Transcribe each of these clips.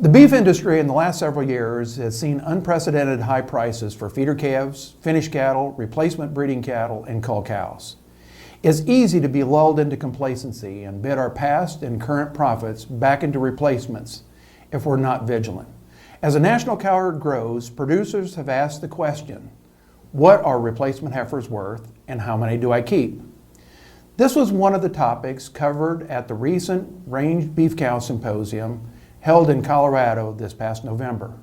The beef industry in the last several years has seen unprecedented high prices for feeder calves, finished cattle, replacement breeding cattle, and cull cows. It's easy to be lulled into complacency and bid our past and current profits back into replacements if we're not vigilant. As the national cowherd grows, producers have asked the question, what are replacement heifers worth and how many do I keep? This was one of the topics covered at the recent Range Beef Cow Symposium held in Colorado this past November.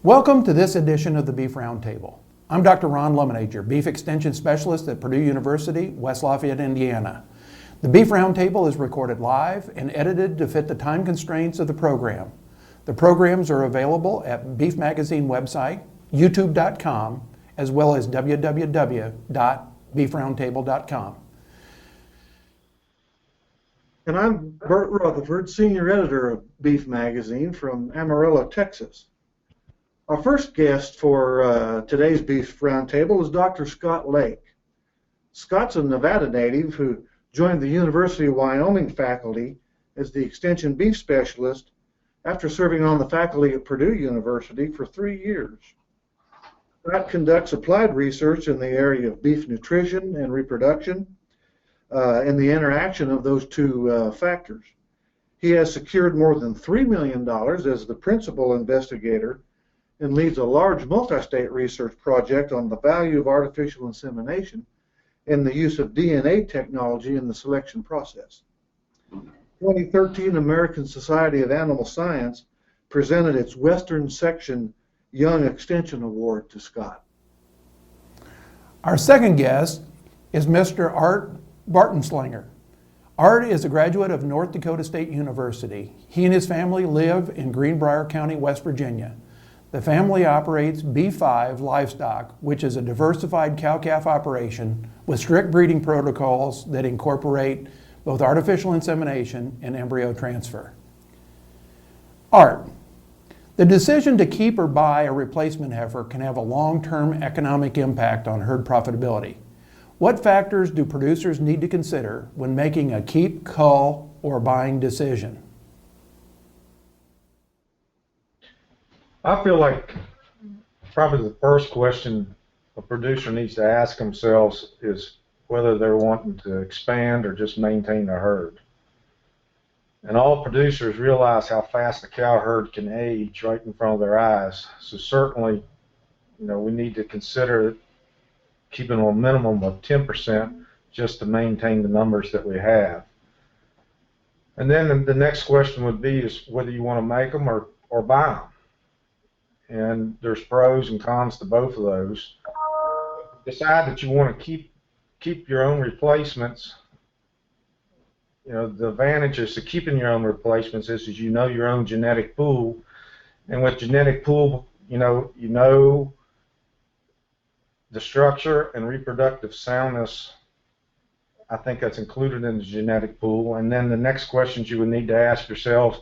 Welcome to this edition of the Beef Roundtable. I'm Dr. Ron Lemonade, your Beef Extension Specialist at Purdue University, West Lafayette, Indiana. The Beef Roundtable is recorded live and edited to fit the time constraints of the program. The programs are available at Beef Magazine website, youtube.com, as well as www.beefroundtable.com. And I'm Bert Rutherford, Senior Editor of Beef Magazine from Amarillo, Texas. Our first guest for today's Beef Roundtable is Dr. Scott Lake. Scott's a Nevada native who joined the University of Wyoming faculty as the Extension Beef Specialist after serving on the faculty at Purdue University for 3 years. Scott conducts applied research in the area of beef nutrition and reproduction and the interaction of those two factors. He has secured more than $3 million as the principal investigator and leads a large multi-state research project on the value of artificial insemination and the use of DNA technology in the selection process. 2013 American Society of Animal Science presented its Western Section Young Extension Award to Scott. Our second guest is Mr. Art Bartenslinger. Art is a graduate of North Dakota State University. He and his family live in Greenbrier County, West Virginia. The family operates B5 Livestock, which is a diversified cow-calf operation with strict breeding protocols that incorporate both artificial insemination and embryo transfer. Art, the decision to keep or buy a replacement heifer can have a long-term economic impact on herd profitability. What factors do producers need to consider when making a keep, cull, or buying decision? I feel like probably the first question a producer needs to ask themselves is whether they're wanting to expand or just maintain the herd. And all producers realize how fast the cow herd can age right in front of their eyes. So certainly, we need to consider keeping a minimum of 10% just to maintain the numbers that we have. And then the next question would be is whether you want to make them or buy them. And there's pros and cons to both of those. Decide that you want to keep your own replacements. The advantages to keeping your own replacements is you know your own genetic pool, and with genetic pool, you know the structure and reproductive soundness. I think that's included in the genetic pool. And then the next questions you would need to ask yourselves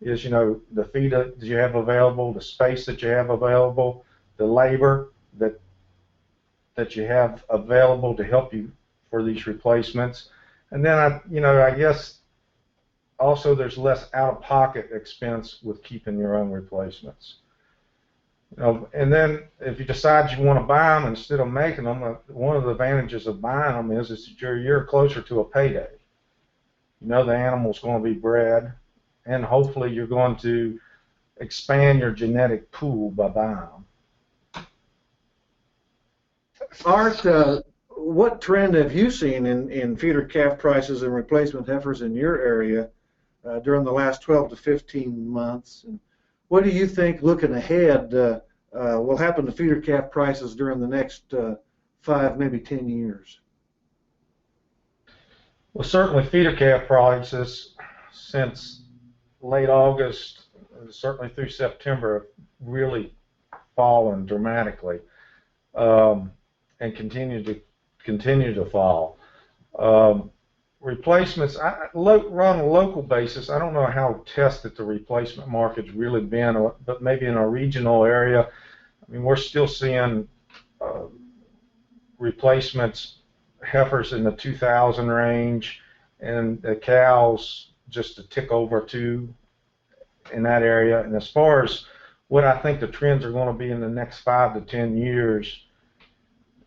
is, the feed that you have available, the space that you have available, the labor that you have available to help you for these replacements. And then I guess also there's less out-of-pocket expense with keeping your own replacements. And then if you decide you want to buy them instead of making them, one of the advantages of buying them is that you're closer to a payday. The animal's going to be bred, and hopefully you're going to expand your genetic pool by buying them. Art, what trend have you seen in feeder calf prices and replacement heifers in your area during the last 12 to 15 months? And what do you think, looking ahead, will happen to feeder calf prices during the next 5, maybe 10 years? Well, certainly feeder calf prices since late August, certainly through September, have really fallen dramatically and continue to fall. Replacements, run on a local basis. I don't know how tested the replacement market's really been, but maybe in a regional area, we're still seeing replacements, heifers in the 2,000 range, and the cows just a tick over 2 in that area. And as far as what I think the trends are going to be in the next 5 to 10 years,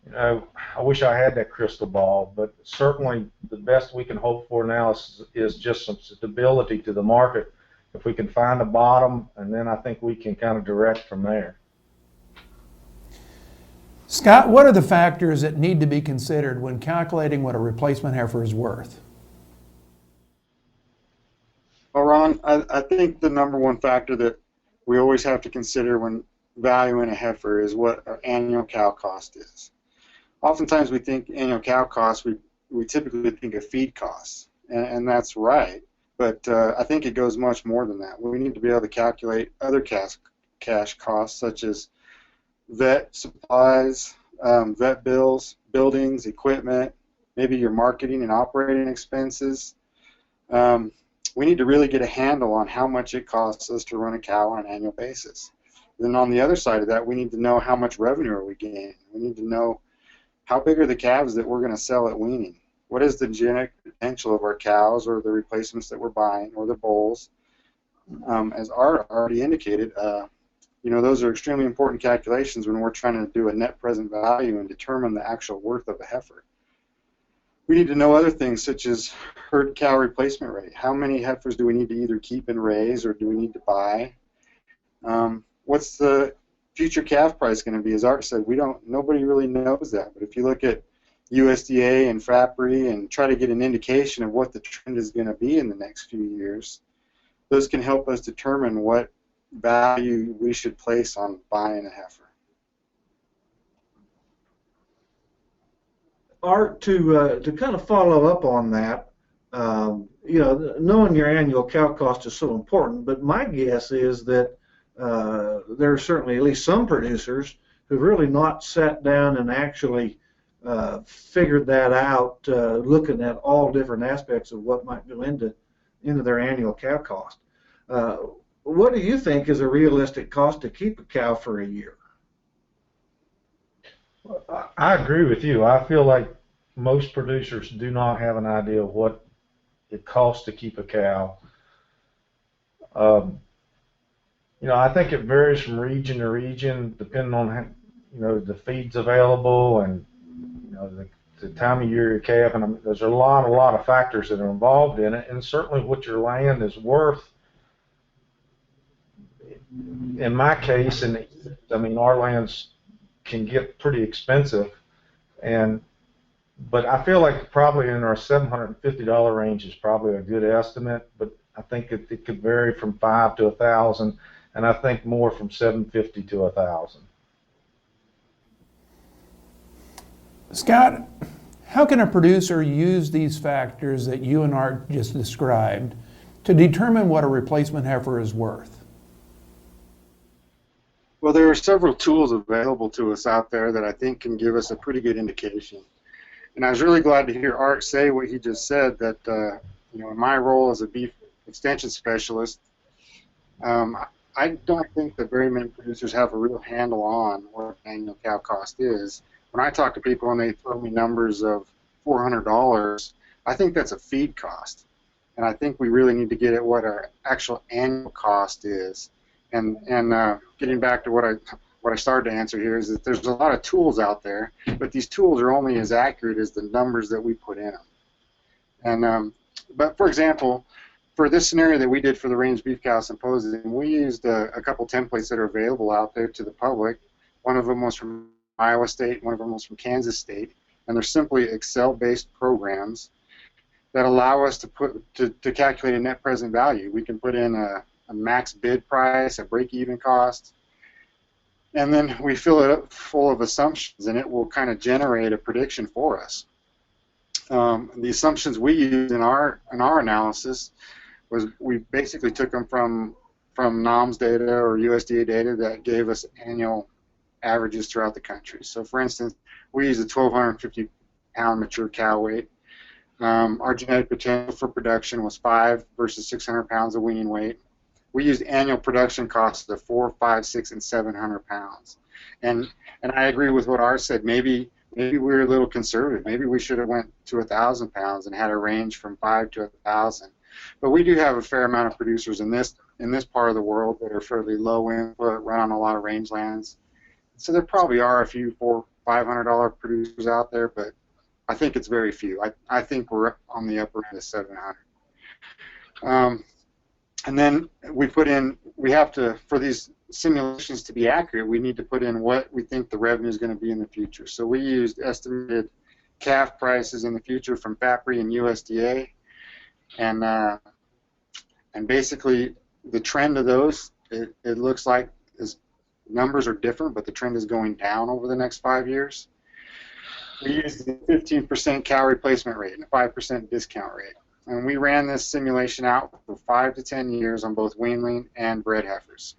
you know, I wish I had that crystal ball, but certainly the best we can hope for now is just some stability to the market. If we can find a bottom, and then I think we can kind of direct from there. Scott, what are the factors that need to be considered when calculating what a replacement heifer is worth? Well, Ron, I think the number one factor that we always have to consider when valuing a heifer is what our annual cow cost is. Oftentimes we think annual cow costs, we typically think of feed costs, and that's right. But I think it goes much more than that. We need to be able to calculate other cash costs, such as vet supplies, vet bills, buildings, equipment, maybe your marketing and operating expenses. We need to really get a handle on how much it costs us to run a cow on an annual basis. Then on the other side of that, we need to know how much revenue are we gaining. We need to know how big are the calves that we're going to sell at weaning. What is the genetic potential of our cows or the replacements that we're buying or the bulls? As Art already indicated, you know, those are extremely important calculations when we're trying to do a net present value and determine the actual worth of a heifer. We need to know other things such as herd cow replacement rate. How many heifers do we need to either keep and raise, or do we need to buy? What's the future calf price going to be? As Art said, nobody really knows that. But if you look at USDA and FRAPRI and try to get an indication of what the trend is going to be in the next few years, those can help us determine what value we should place on buying a heifer. Art, to kind of follow up on that, you know, knowing your annual cow cost is so important, but my guess is that there are certainly at least some producers who've really not sat down and actually figured that out, looking at all different aspects of what might go into their annual cow cost. What do you think is a realistic cost to keep a cow for a year? I agree with you. I feel like most producers do not have an idea of what it costs to keep a cow. You know, I think it varies from region to region, depending on how, you know, the feeds available and, you know, the time of year you're calving. I mean, there's a lot of factors that are involved in it, and certainly what your land is worth. In my case, I mean, our lands can get pretty expensive, but I feel like probably in our $750 range is probably a good estimate. But I think it could vary from $500 to $1,000, and I think more from $750 to $1,000. Scott, how can a producer use these factors that you and Art just described to determine what a replacement heifer is worth? Well, there are several tools available to us out there that I think can give us a pretty good indication. And I was really glad to hear Art say what he just said, that you know, in my role as a beef extension specialist, I don't think that very many producers have a real handle on what annual cow cost is. When I talk to people and they throw me numbers of $400, I think that's a feed cost. And I think we really need to get at what our actual annual cost is. And getting back to what I started to answer here is that there's a lot of tools out there, but these tools are only as accurate as the numbers that we put in them. And but for example, for this scenario that we did for the Range Beef Cow Symposium, we used a couple templates that are available out there to the public. One of them was from Iowa State, one of them was from Kansas State, and they're simply Excel-based programs that allow us to calculate a net present value. We can put in a max bid price, a break-even cost, and then we fill it up full of assumptions, and it will kind of generate a prediction for us. The assumptions we used in our analysis was we basically took them from NOMS data or USDA data that gave us annual averages throughout the country. So, for instance, we used a 1,250-pound mature cow weight. Our genetic potential for production was 5 versus 600 pounds of weaning weight. We used annual production costs of 4, 5, 6, and 700 pounds. And I agree with what Art said. Maybe we were a little conservative. Maybe we should have went to 1,000 pounds and had a range from 5 to 1,000. But we do have a fair amount of producers in this part of the world that are fairly low input, run on a lot of rangelands. So there probably are a few $400-500 producers out there, but I think it's very few. I think we're on the upper end of 700. And then we have to, for these simulations to be accurate, we need to put in what we think the revenue is going to be in the future. So we used estimated calf prices in the future from FAPRI and USDA, and basically the trend of those, it looks like numbers are different, but the trend is going down over the next 5 years. We used the 15% cow replacement rate and a 5% discount rate. And we ran this simulation out for 5 to 10 years on both weanling and bred heifers.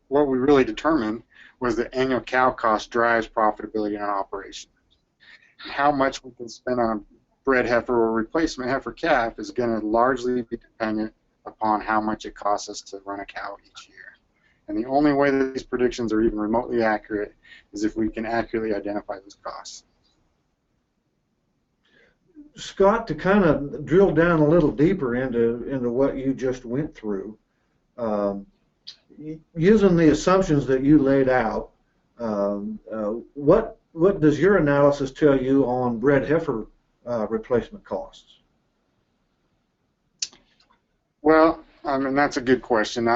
What we really determined was that annual cow cost drives profitability in an operation. How much we can spend on a bred heifer or replacement heifer calf is going to largely be dependent upon how much it costs us to run a cow each year. And the only way that these predictions are even remotely accurate is if we can accurately identify those costs. Scott, to kind of drill down a little deeper into what you just went through, using the assumptions that you laid out, what does your analysis tell you on bred heifer replacement costs? Well, I mean, that's a good question.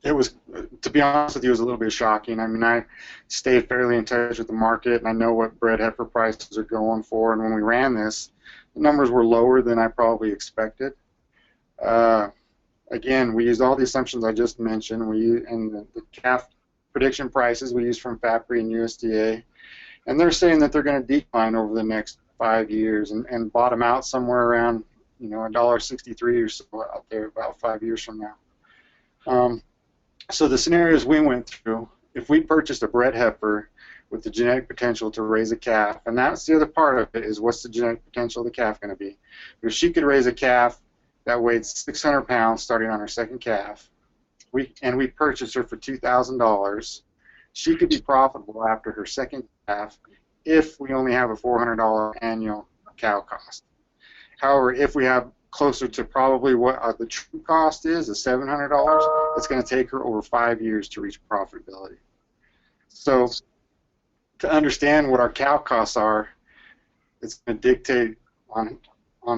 It was, to be honest with you, it was a little bit shocking. I mean, I stayed fairly in touch with the market, and I know what bred heifer prices are going for. And when we ran this, the numbers were lower than I probably expected. Again, we used all the assumptions I just mentioned. And the calf prediction prices we used from FAPRI and USDA, and they're saying that they're going to decline over the next 5 years and bottom out somewhere around, $1.63 or so out there about 5 years from now. So the scenarios we went through, if we purchased a bred heifer with the genetic potential to raise a calf, and that's the other part of it, is what's the genetic potential of the calf going to be? If she could raise a calf that weighed 600 pounds starting on her second calf, we purchased her for $2,000, she could be profitable after her second calf if we only have a $400 annual cow cost. However, if we have closer to probably what the true cost is $700, it's going to take her over 5 years to reach profitability. So to understand what our cow costs are, it's going to dictate on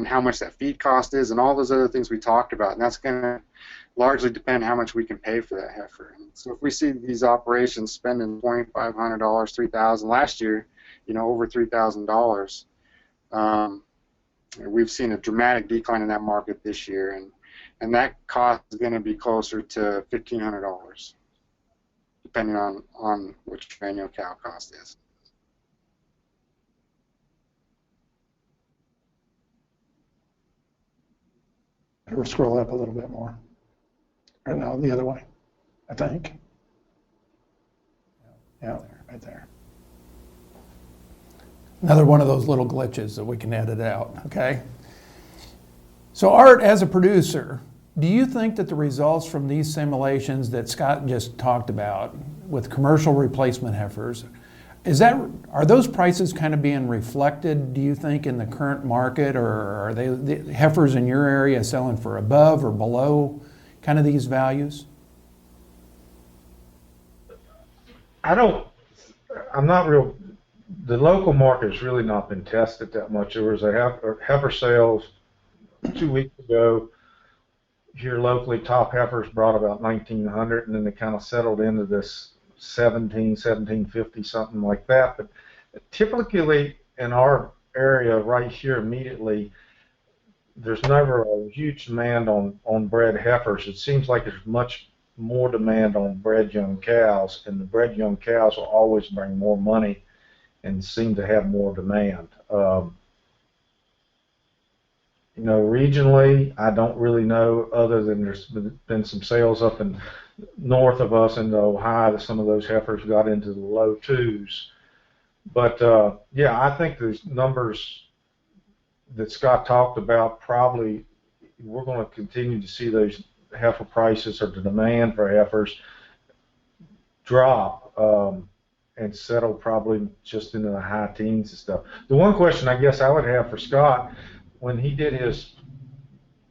how much that feed cost is and all those other things we talked about, and that's going to largely depend how much we can pay for that heifer. So if we see these operations spending $2,500, $3,000 last year, over $3,000, we've seen a dramatic decline in that market this year, and that cost is going to be closer to $1,500, depending on what your annual cow cost is. Or scroll up a little bit more. Or no, the other way, I think. Yeah, right there. Another one of those little glitches that we can edit out, okay? So Art, as a producer, do you think that the results from these simulations that Scott just talked about with commercial replacement heifers, are those prices kind of being reflected, do you think, in the current market, or are the heifers in your area selling for above or below kind of these values? The local market has really not been tested that much. There was a heifer sales 2 weeks ago here locally. Top heifers brought about 1,900, and then they kind of settled into this 1750, something like that. But typically in our area right here immediately, there's never a huge demand on bred heifers. It seems like there's much more demand on bred young cows, and the bred young cows will always bring more money and seem to have more demand. Regionally, I don't really know, other than there's been some sales up in north of us into Ohio that some of those heifers got into the low twos. But yeah, I think those numbers that Scott talked about, probably we're going to continue to see those heifer prices, or the demand for heifers, drop and settle probably just into the high teens and stuff. The one question I guess I would have for Scott, when he did his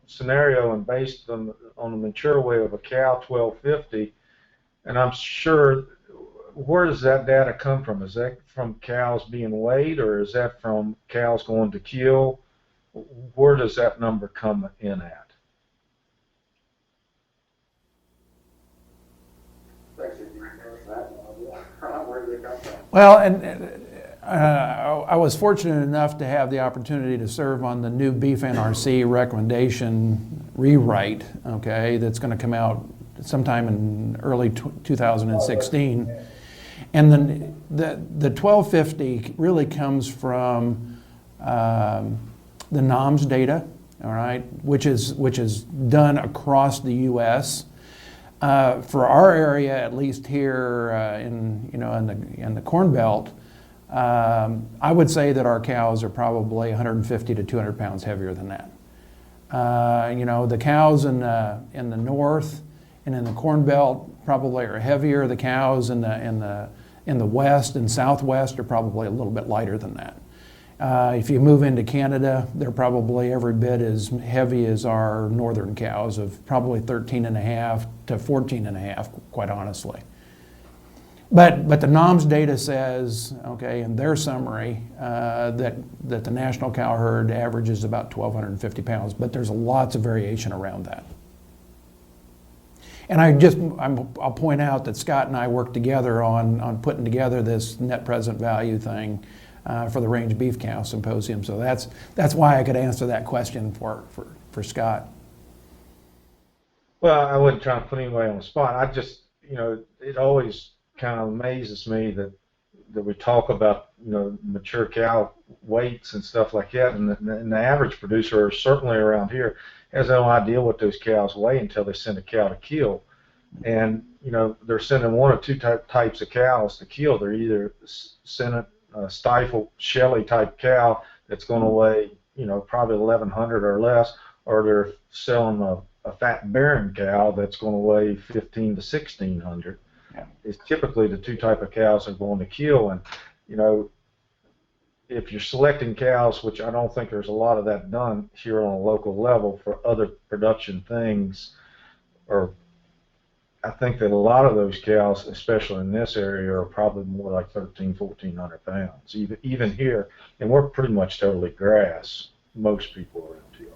scenario and based on the mature weight of a cow 1250, and I'm sure, where does that data come from? Is that from cows being weighed, or is that from cows going to kill? Where does that number come in at? Well, and I was fortunate enough to have the opportunity to serve on the new Beef NRC recommendation rewrite, okay, that's going to come out sometime in early 2016. And then the 1250 really comes from the NOMS data, all right, which is done across the U.S. For our area, at least here in the Corn Belt, I would say that our cows are probably 150 to 200 pounds heavier than that. The cows in the north and in the Corn Belt probably are heavier. The cows in the west and southwest are probably a little bit lighter than that. If you move into Canada, they're probably every bit as heavy as our northern cows, of probably 13 and a half to 14 and a half, quite honestly. But the NOMS data says, okay, in their summary, that the national cow herd averages about 1,250 pounds, but there's lots of variation around that. And I'll point out that Scott and I worked together on putting together this net present value thing for the Range Beef Cow Symposium. So that's why I could answer that question for Scott. Well, I wasn't trying to put anybody on the spot. I just, it always kind of amazes me that we talk about, mature cow weights and stuff like that, and the average producer, certainly around here, has no idea what those cows weigh until they send a cow to kill. And, they're sending one or two types of cows to kill. They're either sending a stifled Shelly type cow that's going to weigh, probably 1,100 or less, or they're selling a fat barren cow that's going to weigh 15 to 1,600. Yeah. It's typically the two type of cows they're going to kill. And, if you're selecting cows, which I don't think there's a lot of that done here on a local level for other production things, or I think that a lot of those cows, especially in this area, are probably more like 1,400 pounds, even here. And we're pretty much totally grass, most people around here.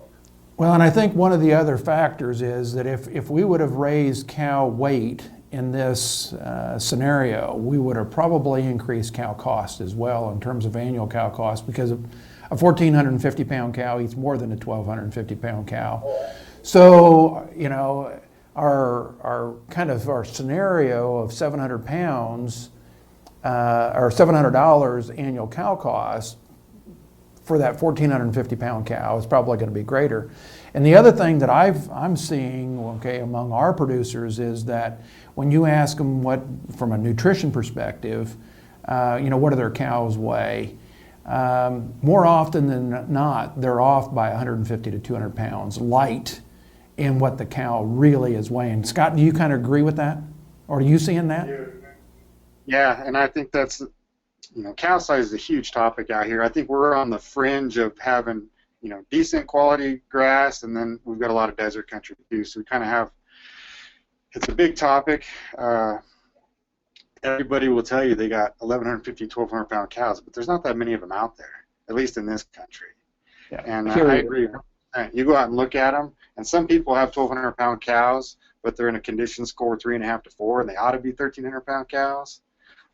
Well, and I think one of the other factors is that if we would have raised cow weight in this scenario, we would have probably increased cow cost as well in terms of annual cow cost, because a 1,450 pound cow eats more than a 1,250 pound cow. So, our scenario of 700 pounds or $700 annual cow cost for that 1,450 pound cow is probably going to be greater. And the other thing that I'm seeing, okay, among our producers is that when you ask them from a nutrition perspective, what do their cows weigh? More often than not, they're off by 150 to 200 pounds light in what the cow really is weighing. Scott, do you kind of agree with that? Or are you seeing that? Yeah, and I think that's, cow size is a huge topic out here. I think we're on the fringe of having, decent quality grass, and then we've got a lot of desert country too. So we kind of have, it's a big topic. Everybody will tell you they got 1,150, 1,200 pound cows, but there's not that many of them out there, at least in this country. Yeah. And I agree. You go out and look at them, and some people have 1,200 pound cows, but they're in a condition score 3.5 to 4, and they ought to be 1,300 pound cows,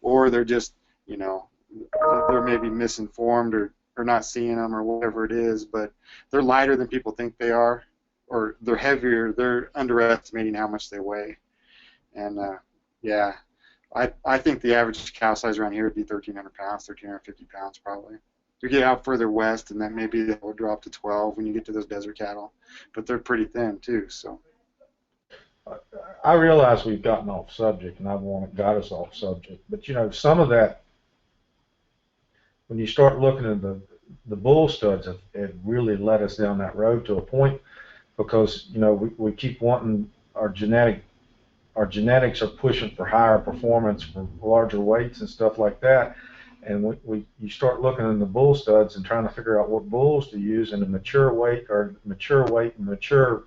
or they're just, they're maybe misinformed or not seeing them or whatever it is, but they're lighter than people think they are, or they're heavier. They're underestimating how much they weigh. And yeah, I think the average cow size around here would be 1,300 pounds, 1,350 pounds probably. You get out further west, and then maybe they'll drop to 12 when you get to those desert cattle, but they're pretty thin too. So I realize we've gotten off subject, and got us off subject, but some of that, when you start looking at the bull studs, it really led us down that road to a point, because we keep wanting our genetics are pushing for higher performance, for larger weights and stuff like that, And you start looking in the bull studs and trying to figure out what bulls to use, and the mature weight and mature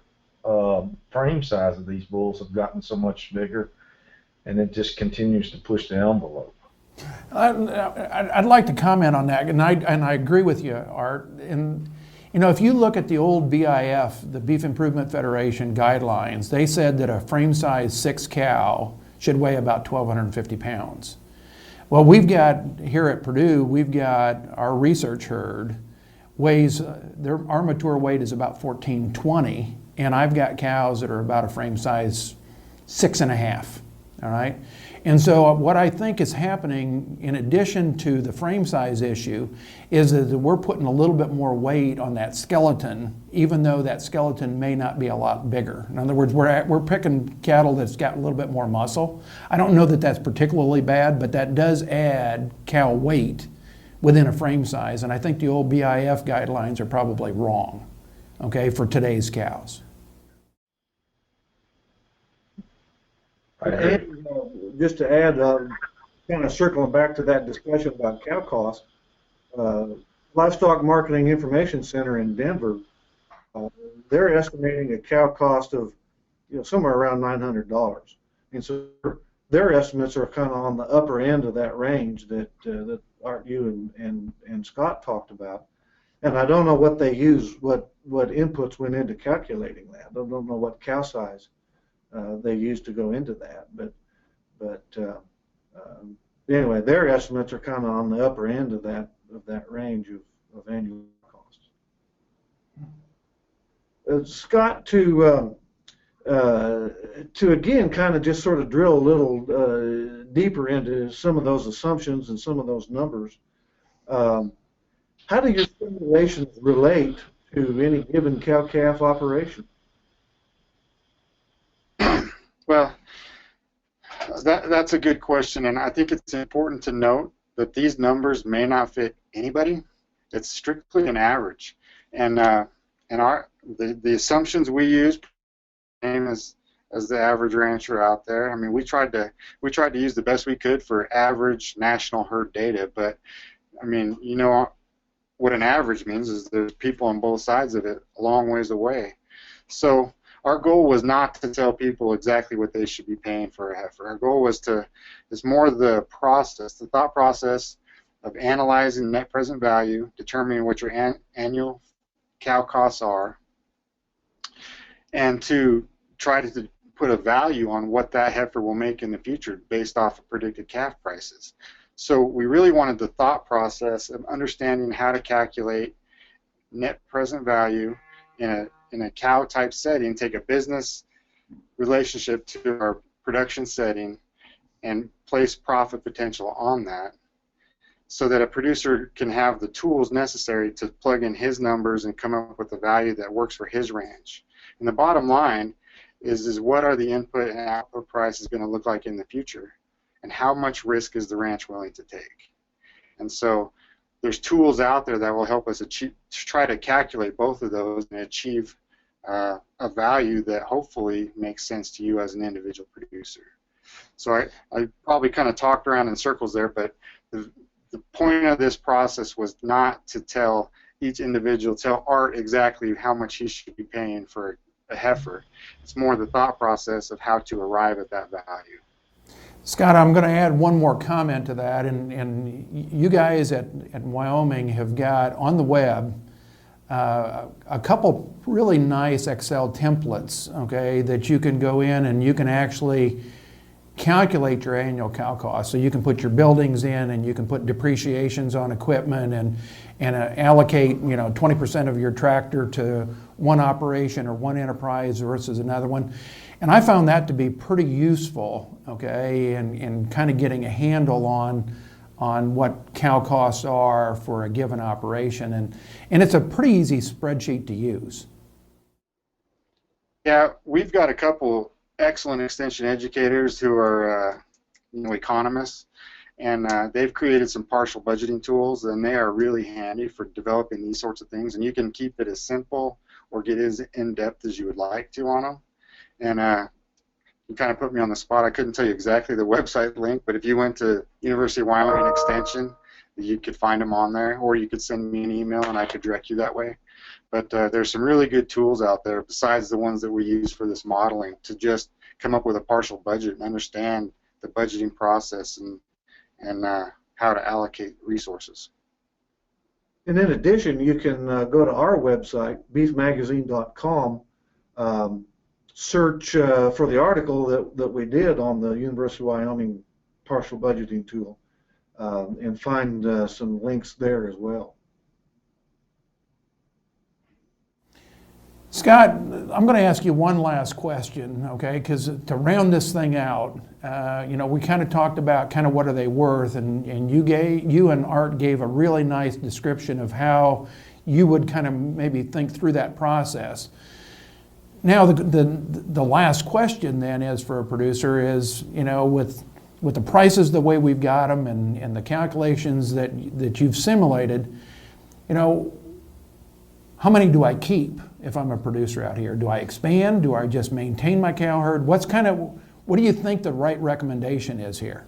frame size of these bulls have gotten so much bigger, and it just continues to push the envelope. I'd like to comment on that, and I agree with you, Art. And you know, if you look at the old BIF, the Beef Improvement Federation guidelines, they said that a frame size 6 cow should weigh about 1,250 pounds. Well, we've got here at Purdue, we've got our research herd weighs our mature weight is about 1,420, and I've got cows that are about a frame size 6.5. All right. And so what I think is happening, in addition to the frame size issue, is that we're putting a little bit more weight on that skeleton, even though that skeleton may not be a lot bigger. In other words, we're picking cattle that's got a little bit more muscle. I don't know that that's particularly bad, but that does add cow weight within a frame size. And I think the old BIF guidelines are probably wrong, okay, for today's cows. And just to add, kind of circling back to that discussion about cow cost, Livestock Marketing Information Center in Denver, they're estimating a cow cost of somewhere around $900, and so their estimates are kind of on the upper end of that range that Art, you and Scott talked about. And I don't know what they use, what inputs went into calculating that. I don't know what cow size they used to go into that, but anyway, their estimates are kind of on the upper end of that range of annual costs. Scott, to again kind of just sort of drill a little deeper into some of those assumptions and some of those numbers, how do your simulations relate to any given cow-calf operation? Well, that's a good question, and I think it's important to note that these numbers may not fit anybody. It's strictly an average, and the assumptions we use, same as the average rancher out there. I mean, we tried to use the best we could for average national herd data, but I mean, you know what an average means is there's people on both sides of it a long ways away. So our goal was not to tell people exactly what they should be paying for a heifer. Our goal was is more the process, the thought process of analyzing net present value, determining what your annual cow costs are, and to try to put a value on what that heifer will make in the future based off of predicted calf prices. So we really wanted the thought process of understanding how to calculate net present value in a cow type setting, take a business relationship to our production setting and place profit potential on that, so that a producer can have the tools necessary to plug in his numbers and come up with a value that works for his ranch. And the bottom line is what are the input and output prices going to look like in the future, and how much risk is the ranch willing to take. And so there's tools out there that will help us try to calculate both of those and achieve a value that hopefully makes sense to you as an individual producer. So I probably kind of talked around in circles there, but the point of this process was not to tell each individual, tell Art exactly how much he should be paying for a heifer. It's more the thought process of how to arrive at that value. Scott, I'm going to add one more comment to that, and you guys at Wyoming have got on the web a couple really nice Excel templates, okay, that you can go in and you can actually calculate your annual cow cost. So you can put your buildings in, and you can put depreciations on equipment, and allocate 20% of your tractor to one operation or one enterprise versus another one. And I found that to be pretty useful, okay, in kind of getting a handle on what cow costs are for a given operation. And it's a pretty easy spreadsheet to use. Yeah, we've got a couple excellent extension educators who are economists, and they've created some partial budgeting tools, and they are really handy for developing these sorts of things. And you can keep it as simple or get as in-depth as you would like to on them. And you kind of put me on the spot. I couldn't tell you exactly the website link, but if you went to University of Wyoming Extension, you could find them on there, or you could send me an email and I could direct you that way. But there's some really good tools out there besides the ones that we use for this modeling to just come up with a partial budget and understand the budgeting process and how to allocate resources. And in addition, you can go to our website, beefmagazine.com, search for the article that we did on the University of Wyoming partial budgeting tool, and find some links there as well. Scott, I'm going to ask you one last question, okay? Because to round this thing out, we kind of talked about kind of what are they worth, and you and Art gave a really nice description of how you would kind of maybe think through that process. Now, the last question then is for a producer is, with the prices the way we've got them and the calculations that you've simulated, how many do I keep if I'm a producer out here? Do I expand? Do I just maintain my cow herd? What do you think the right recommendation is here?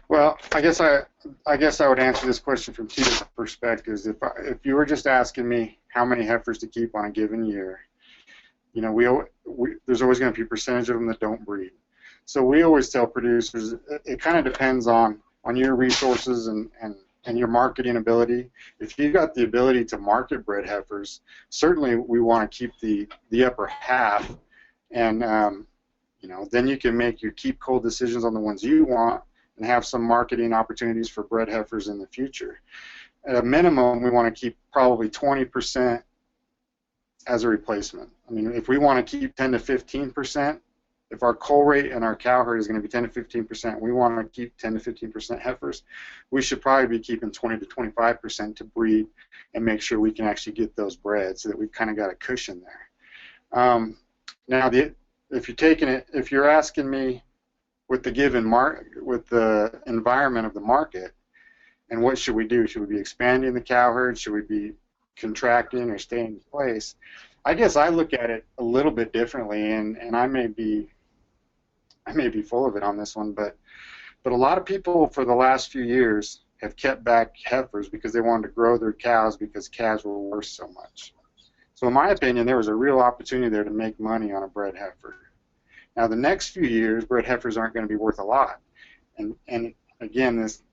Well, I guess I would answer this question from two different perspectives. If you were just asking me how many heifers to keep on a given year, there's always going to be a percentage of them that don't breed. So we always tell producers it kind of depends on your resources and your marketing ability. If you've got the ability to market bred heifers, certainly we want to keep the upper half, and then you can make your keep cold decisions on the ones you want and have some marketing opportunities for bred heifers in the future. At a minimum, we want to keep probably 20% as a replacement. I mean, if we want to keep 10 to 15%, if our cull rate and our cow herd is going to be 10 to 15%, we want to keep 10 to 15% heifers, we should probably be keeping 20 to 25% to breed and make sure we can actually get those bred so that we've kind of got a cushion there. Now, if you're asking me with the given with the environment of the market, and what should we do? Should we be expanding the cow herd? Should we be contracting or staying in place? I guess I look at it a little bit differently, and I may be full of it on this one, but a lot of people for the last few years have kept back heifers because they wanted to grow their cows because calves were worth so much. So in my opinion, there was a real opportunity there to make money on a bred heifer. Now the next few years, bred heifers aren't going to be worth a lot, and again, this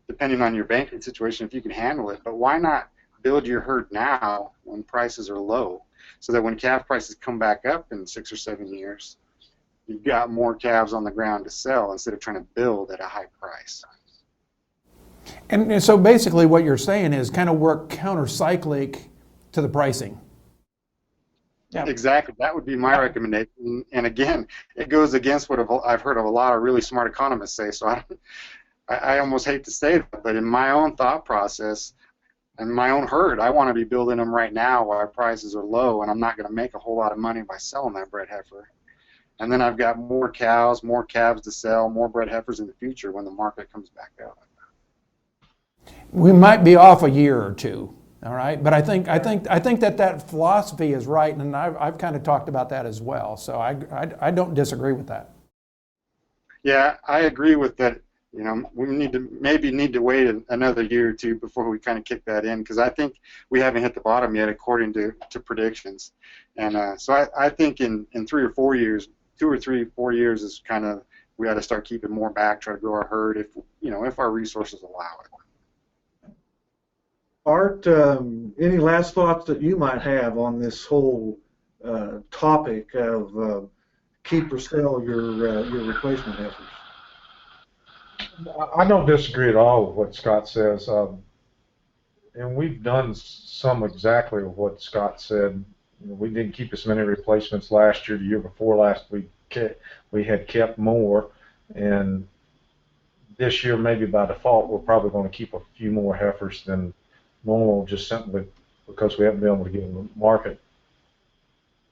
depending on your banking situation, if you can handle it. But why not build your herd now when prices are low, so that when calf prices come back up in 6 or 7 years, you've got more calves on the ground to sell instead of trying to build at a high price. And so basically what you're saying is kind of work counter-cyclic to the pricing. Yeah. Exactly. That would be my recommendation. And again, it goes against what I've heard of a lot of really smart economists say, so I almost hate to say that, but in my own thought process and my own herd, I want to be building them right now while our prices are low, and I'm not going to make a whole lot of money by selling that bred heifer. And then I've got more cows, more calves to sell, more bred heifers in the future when the market comes back up. We might be off a year or two, all right? But I think that philosophy is right, and I've kind of talked about that as well. So I don't disagree with that. Yeah, I agree with that. We need to wait another year or two before we kind of kick that in, because I think we haven't hit the bottom yet according to predictions. And so I think in 3 or 4 years, 2 or 3, 4 years is kind of, we ought to start keeping more back, try to grow our herd if our resources allow it. Art, any last thoughts that you might have on this whole topic of keep or sell your replacement heifers? I don't disagree at all with what Scott says, and we've done some exactly what Scott said. We didn't keep as many replacements last year. The year before last, we had kept more, and this year, maybe by default, we're probably going to keep a few more heifers than normal, just simply because we haven't been able to get them the market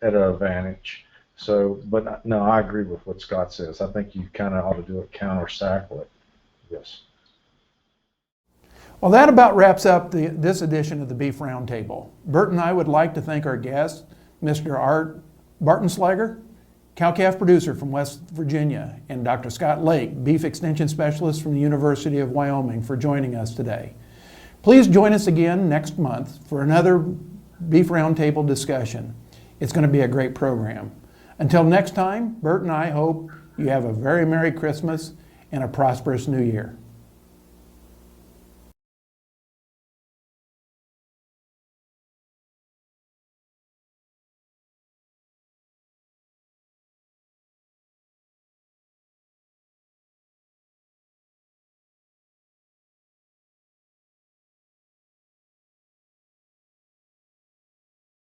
at an advantage. So, but no, I agree with what Scott says. I think you kind of ought to do it counter-cyclic. Yes. Well, that about wraps up this edition of the Beef Roundtable. Bert and I would like to thank our guest, Mr. Art Bartenschlager, cow-calf producer from West Virginia, and Dr. Scott Lake, beef extension specialist from the University of Wyoming, for joining us today. Please join us again next month for another Beef Roundtable discussion. It's going to be a great program. Until next time, Bert and I hope you have a very Merry Christmas and a prosperous New Year.